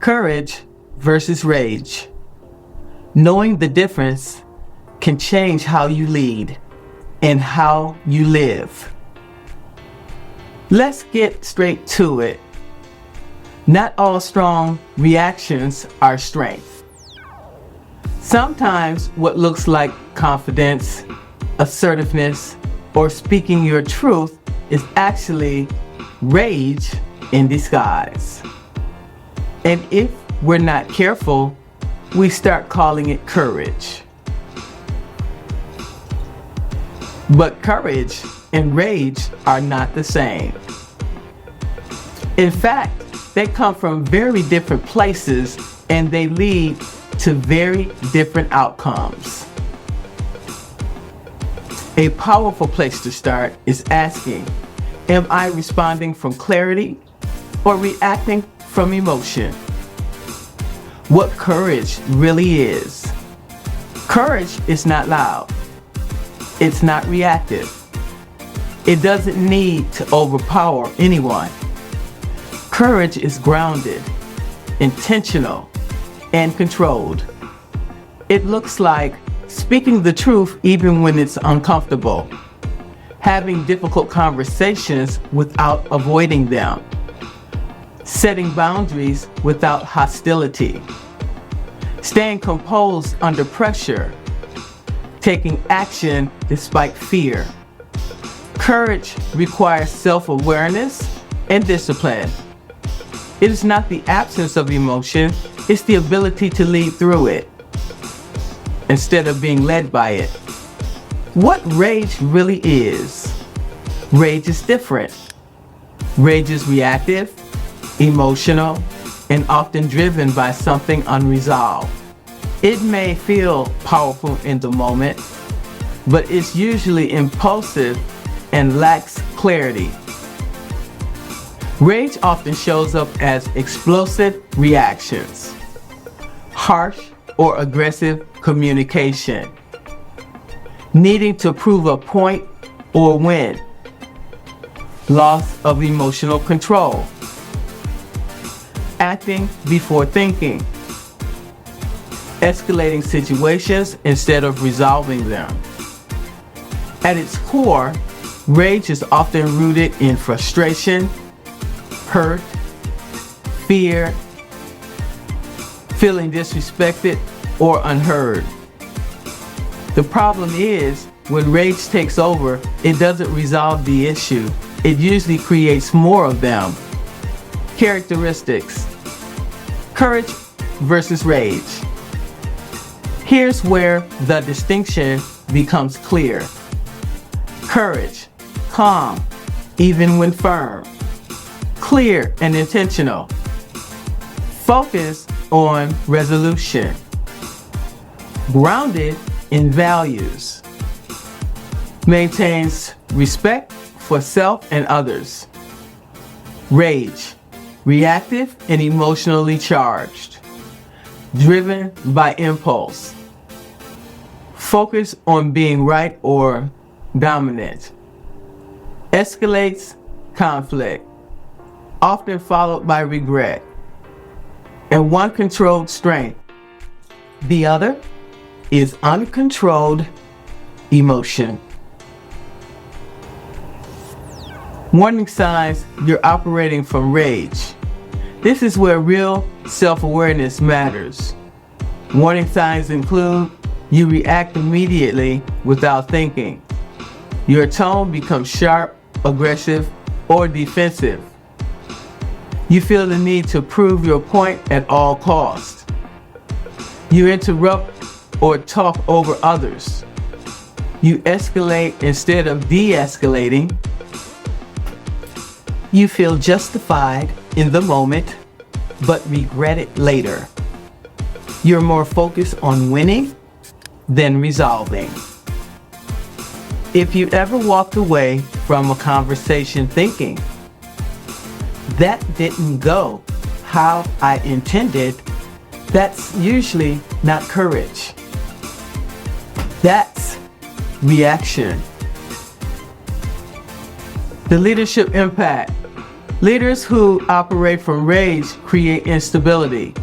Courage versus rage. Knowing the difference can change how you lead and how you live. Let's get straight to it. Not all strong reactions are strength. Sometimes what looks like confidence, assertiveness, or speaking your truth is actually rage in disguise. And if we're not careful, we start calling it courage. But courage and rage are not the same. In fact, they come from very different places and they lead to very different outcomes. A powerful place to start is asking, am I responding from clarity or reacting from emotion? What courage really is. Courage is not loud. It's not reactive. It doesn't need to overpower anyone. Courage is grounded, intentional, and controlled. It looks like speaking the truth even when it's uncomfortable, having difficult conversations without avoiding them, setting boundaries without hostility, staying composed under pressure, taking action despite fear. Courage requires self-awareness and discipline. It is not the absence of emotion, it's the ability to lead through it instead of being led by it. What rage really is? Rage is different. Rage is reactive, emotional, and often driven by something unresolved. It may feel powerful in the moment, but it's usually impulsive and lacks clarity. Rage often shows up as explosive reactions, harsh or aggressive communication, needing to prove a point or win, loss of emotional control, acting before thinking, escalating situations instead of resolving them. At its core, rage is often rooted in frustration, hurt, fear, feeling disrespected or unheard. The problem is, when rage takes over, it doesn't resolve the issue. It usually creates more of them. Characteristics: courage versus rage. Here's where the distinction becomes clear. Courage, calm, even when firm. Clear and intentional. Focus on resolution. Grounded in values. Maintains respect for self and others. Rage, reactive and emotionally charged. Driven by impulse. Focus on being right or dominant. Escalates conflict, often followed by regret. And one controlled strength. The other is uncontrolled emotion. Warning signs you're operating from rage. This is where real self-awareness matters. Warning signs include you react immediately without thinking. Your tone becomes sharp, aggressive, or defensive. You feel the need to prove your point at all costs. You interrupt or talk over others. You escalate instead of de-escalating. You feel justified in the moment, but regret it later. You're more focused on winning than resolving. If you ever walked away from a conversation thinking, that didn't go how I intended, that's usually not courage. That's reaction. The leadership impact. Leaders who operate from rage create instability.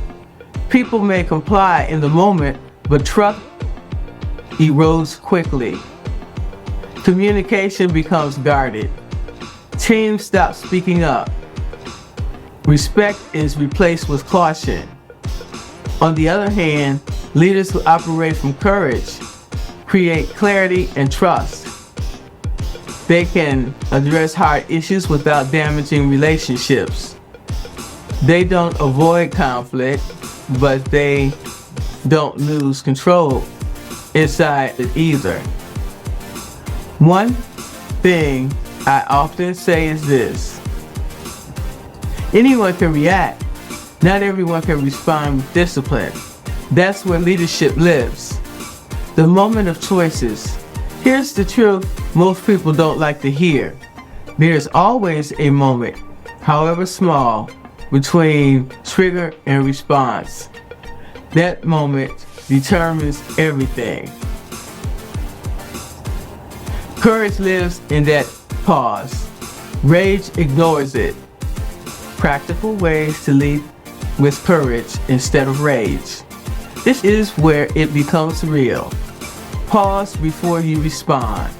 People may comply in the moment, but trust erodes quickly. Communication becomes guarded. Teams stop speaking up. Respect is replaced with caution. On the other hand, leaders who operate from courage create clarity and trust. They can address hard issues without damaging relationships. They don't avoid conflict, but they don't lose control inside it either. One thing I often say is this: anyone can react. Not everyone can respond with discipline. That's where leadership lives. The moment of choices. Here's the truth most people don't like to hear. There's always a moment, however small, between trigger and response. That moment determines everything. Courage lives in that pause. Rage ignores it. Practical ways to lead with courage instead of rage. This is where it becomes real. Pause before you respond.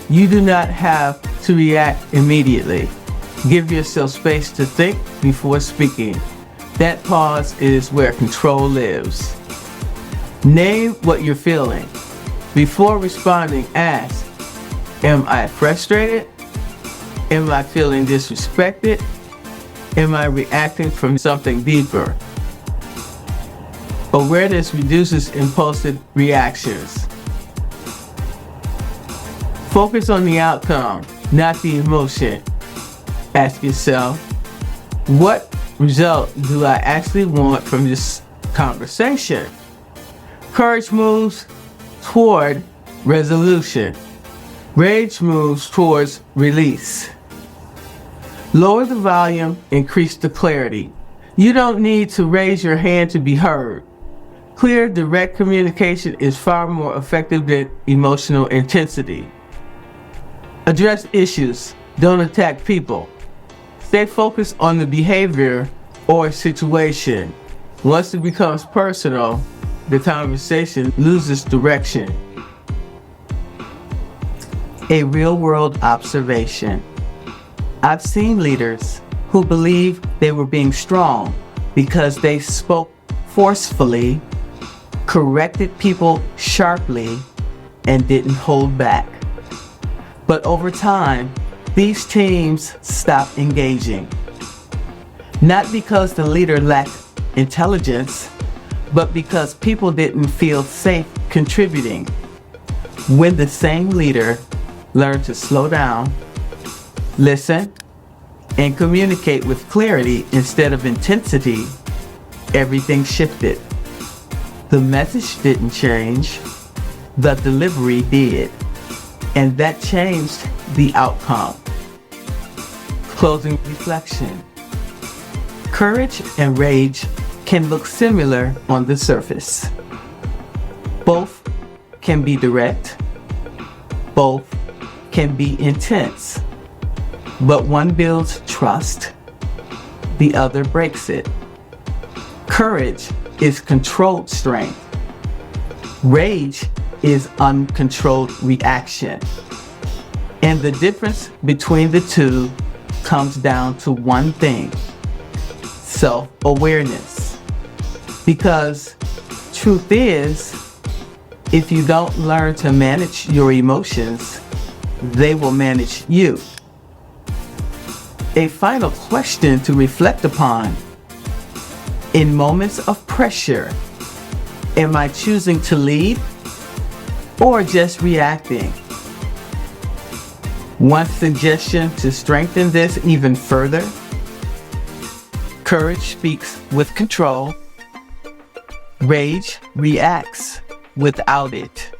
You do not have to react immediately. Give yourself space to think before speaking. That pause is where control lives. Name what you're feeling. Before responding, ask, am I frustrated? Am I feeling disrespected? Am I reacting from something deeper? Awareness reduces impulsive reactions. Focus on the outcome, not the emotion. Ask yourself, what result do I actually want from this conversation? Courage moves toward resolution. Rage moves towards release. Lower the volume, increase the clarity. You don't need to raise your hand to be heard. Clear, direct communication is far more effective than emotional intensity. Address issues, don't attack people. Stay focused on the behavior or situation. Once it becomes personal, the conversation loses direction. A real-world observation. I've seen leaders who believe they were being strong because they spoke forcefully, corrected people sharply, and didn't hold back. But over time, these teams stopped engaging. Not because the leader lacked intelligence, but because people didn't feel safe contributing. When the same leader learned to slow down, listen, and communicate with clarity instead of intensity, everything shifted. The message didn't change, the delivery did. And that changed the outcome. Closing reflection. Courage and rage can look similar on the surface. Both can be direct. Both can be intense. But one builds trust, the other breaks it. Courage is controlled strength. Rage is uncontrolled reaction. And the difference between the two comes down to one thing: self-awareness. Because truth is, if you don't learn to manage your emotions, they will manage you. A final question to reflect upon. In moments of pressure, am I choosing to lead or just reacting? One suggestion to strengthen this even further: courage speaks with control, rage reacts without it.